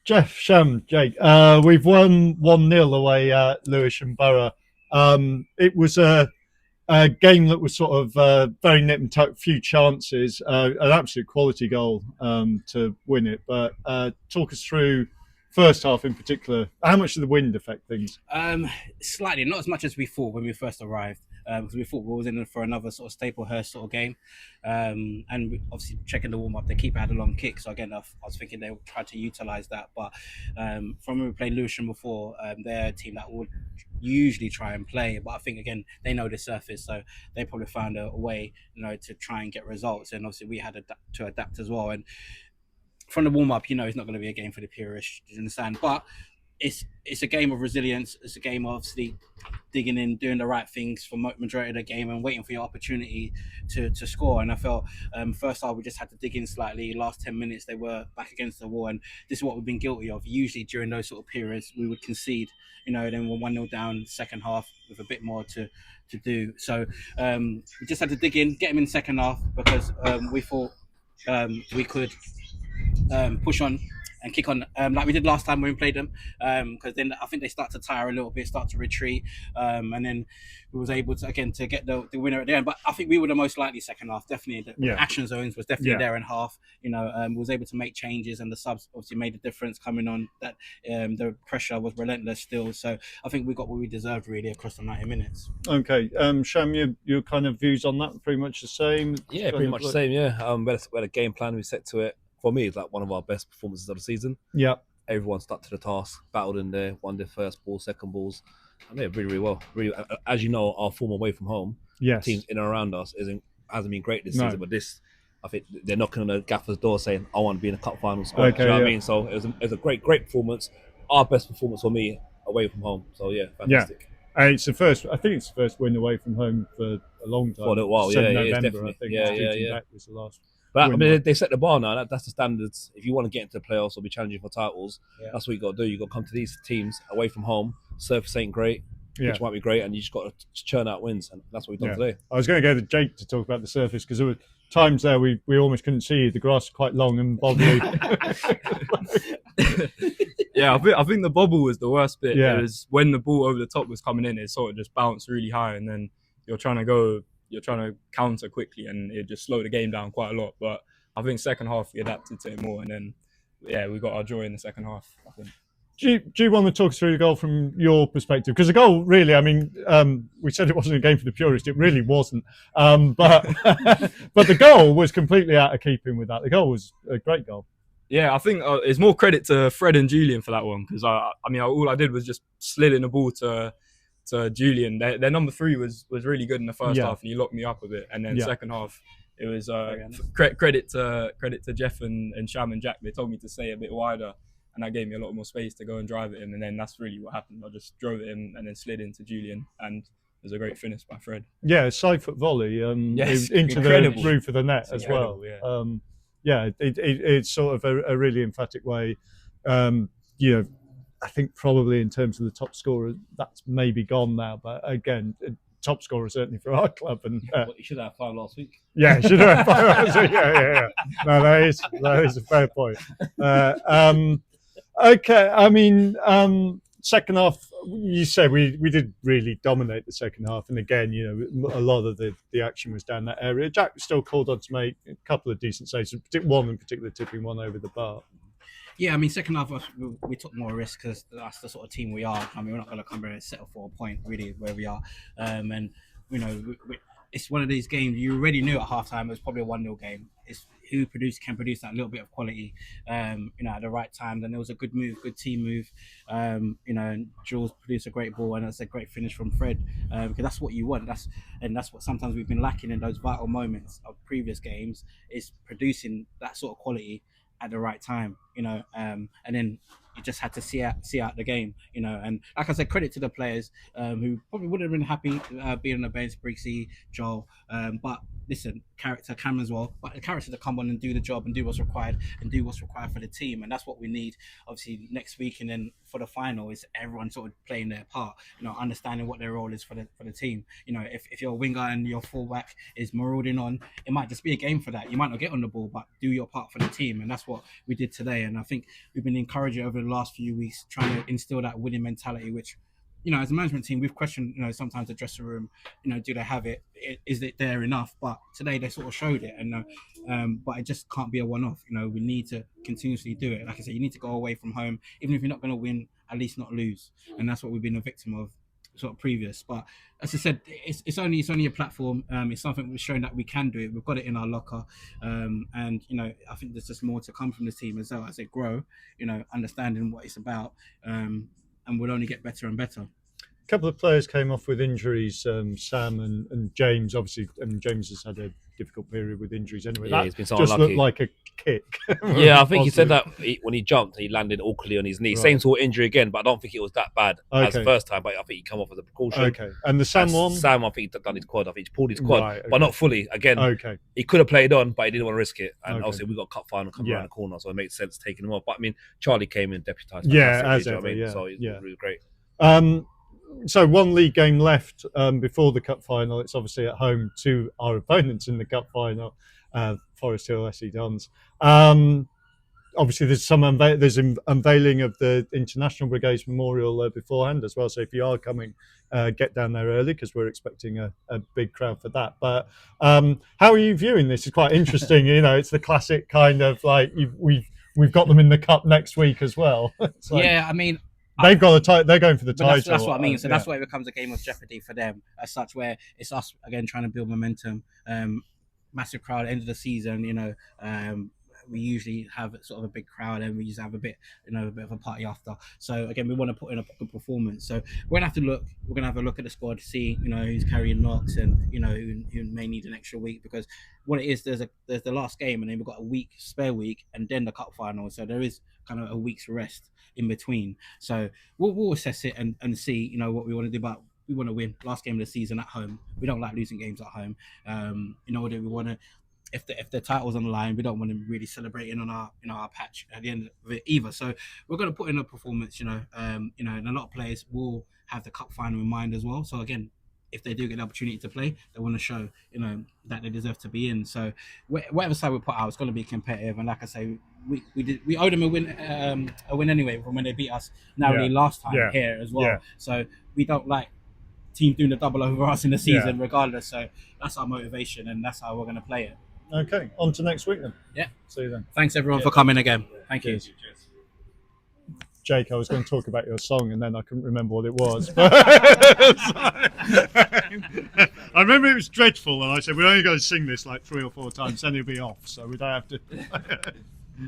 Geoff, Sham, Jake, we've won 1-0 away at Lewisham Borough. It was a game that was sort of very nip and tuck, few chances, an absolute quality goal to win it. But talk us through first half in particular. How much did the wind affect things? Slightly, not as much as we thought when we first arrived, because we thought we was in for another sort of Staplehurst sort of game, and obviously checking the warm up, the keeper had a long kick, so again I was thinking they would try to utilise that. But from when we played Lewisham before, they're a team that would usually try and play, but I think again they know the surface, so they probably found a way, to try and get results. And obviously we had to adapt as well. And from the warm up, it's not going to be a game for the purists, you understand? But it's a game of resilience. It's a game of obviously digging in, doing the right things for majority of the game, and waiting for your opportunity to score. And I felt first half we just had to dig in slightly. Last 10 minutes they were back against the wall, and this is what we've been guilty of. Usually during those sort of periods we would concede, then we're 1-0 down second half with a bit more to do. So we just had to dig in, get them in second half, because we thought we could push on and kick on like we did last time when we played them, because then I think they start to tire a little bit, start to retreat, and then we was able to again to get the winner at the end. But I think we were the most likely second half. Definitely the action zones was definitely there in half. Was able to make changes, and the subs obviously made a difference coming on. That the pressure was relentless still. So I think we got what we deserved really across the 90 minutes. Okay, Sham, your kind of views on that pretty much the same. Yeah, pretty much the same. Yeah, we had a game plan we set to it. For me, it's like one of our best performances of the season. Yeah. Everyone stuck to the task, battled in there, won their first ball, second balls. And yeah, really, really well. Really, as you know, our form away from home, teams in and around us hasn't been great this season. But this, I think they're knocking on the gaffer's door saying, I want to be in a cup final squad. Okay, Do you know what I mean? So it was a great performance. Our best performance for me away from home. So yeah, fantastic. Yeah. It's the first. I think it's the first win away from home for a long time. For a little while, November, definitely. I think. Yeah. Was the last. But I mean, they set the bar now. That's the standards. If you want to get into the playoffs or be challenging for titles, that's what you got to do. You got to come to these teams away from home. Surface ain't great, which might be great, and you just got to churn out wins, and that's what we've done today. I was going to go to Jake to talk about the surface, because there were times there we almost couldn't see you. The grass was quite long and bobbly. Yeah, I think the bobble was the worst bit. It was when the ball over the top was coming in, it sort of just bounced really high, and then you're trying to counter quickly, and it just slowed the game down quite a lot. But I think second half we adapted to it more, and then we got our joy in the second half, I think. Do you want to talk us through the goal from your perspective? Because the goal, really, I mean, we said it wasn't a game for the purist. It really wasn't. But the goal was completely out of keeping with that. The goal was a great goal. Yeah, I think it's more credit to Fred and Julian for that one, because I mean, all I did was just slid in the ball to Julian. Their number 3 was really good in the first half, and he locked me up a bit. And then second half, it was credit to Geoff and Sham and Jack. They told me to stay a bit wider, and that gave me a lot more space to go and drive it in. And then that's really what happened. I just drove it in and then slid into Julian, and it was a great finish by Fred. Yeah, side foot volley into incredible. The roof of the net as well. It's sort of a really emphatic way. I think probably in terms of the top scorer, that's maybe gone now. But again, top scorer certainly for our club. And you should have 5 last week. Yeah, should have 5 last week. Yeah. No, that is a fair point. Okay, I mean, second half, you said we did really dominate the second half, and again, a lot of the action was down that area. Jack was still called on to make a couple of decent saves, one in particular tipping one over the bar. Yeah, I mean, second half we took more risk, because that's the sort of team we are. I mean, we're not going to come here and settle for a point really where we are, and it's one of these games you already knew at halftime it was probably a 1-0 game. It's who can produce that little bit of quality, at the right time. Then there was a good move, good team move, and Jules produced a great ball, and it's a great finish from Fred, because that's what you want. That's what sometimes we've been lacking in those vital moments of previous games, is producing that sort of quality at the right time, and then you just had to see out the game, and like I said, credit to the players who probably would have been happy being on the bench, Brixie, Joel, but listen, character Cam as well, but a character to come on and do the job and do what's required for the team, and that's what we need obviously next week. And then for the final is everyone sort of playing their part, understanding what their role is for the team. If you're a winger and your fullback is marauding on, it might just be a game for that. You might not get on the ball, but do your part for the team, and that's what we did today. And I think we've been encouraging over the last few weeks, trying to instill that winning mentality, which as a management team, we've questioned, sometimes the dressing room, do they have it? Is it there enough? But today they sort of showed it, and but it just can't be a one-off. We need to continuously do it. Like I said, you need to go away from home, even if you're not going to win, at least not lose. And that's what we've been a victim of, sort of previous. But as I said, it's only a platform. It's something we've shown that we can do it. We've got it in our locker, and I think there's just more to come from the team as well as they grow. Understanding what it's about, and we'll only get better and better. A couple of players came off with injuries, Sam and James. Obviously, and James has had a difficult period with injuries anyway. Yeah, that he's been so just unlucky. looked like a kick. Yeah, I think he said that when he jumped, he landed awkwardly on his knee. Right. Same sort of injury again, but I don't think it was that bad as the first time. But I think he come off as a precaution. Okay, and the Sam one? Sam, I think he done his quad. I think he pulled his quad, right, okay. But not fully. Again, he could have played on, but he didn't want to risk it. And obviously, we got a cup final coming around the corner, so it makes sense taking him off. But I mean, Charlie came in deputised. Yeah, as ever. So it was really great. So one league game left before the cup final. It's obviously at home to our opponents in the cup final, Forest Hill SC Dons. Obviously, there's unveiling of the International Brigades Memorial beforehand as well. So if you are coming, get down there early because we're expecting a big crowd for that. But how are you viewing this? It's quite interesting. It's the classic kind of like we've got them in the cup next week as well. I mean. They've got they're going for the title. That's what I mean. So that's why it becomes a game of jeopardy for them as such, where it's us again trying to build momentum. Massive crowd end of the season. We usually have sort of a big crowd, and we usually have a bit of a party after. So again, we want to put in a good performance. So we're gonna have to look. We're gonna have a look at the squad, see who's carrying knocks, and who may need an extra week, because what it is, there's the last game, and then we've got a spare week, and then the cup final. So there is kind of a week's rest in between. So we'll assess it and see what we want to do. But we want to win last game of the season at home. We don't like losing games at home. We want to. If the title's on the line, we don't want to really celebrating on our patch at the end of it either. So we're going to put in a performance, and a lot of players will have the cup final in mind as well. So again, if they do get the opportunity to play, they want to show that they deserve to be in. So whatever side we put out, it's going to be competitive. And like I say, we owed them a win anyway from when they beat us narrowly last time here as well. Yeah. So we don't like teams doing the double over us in the season regardless. So that's our motivation, and that's how we're going to play it. Okay, on to next week then. Yeah. See you then. Thanks everyone for coming again. Thank you. Jake, I was going to talk about your song and then I couldn't remember what it was. I remember it was dreadful and I said, we're only going to sing this like 3 or 4 times, then it'll be off, so we don't have to.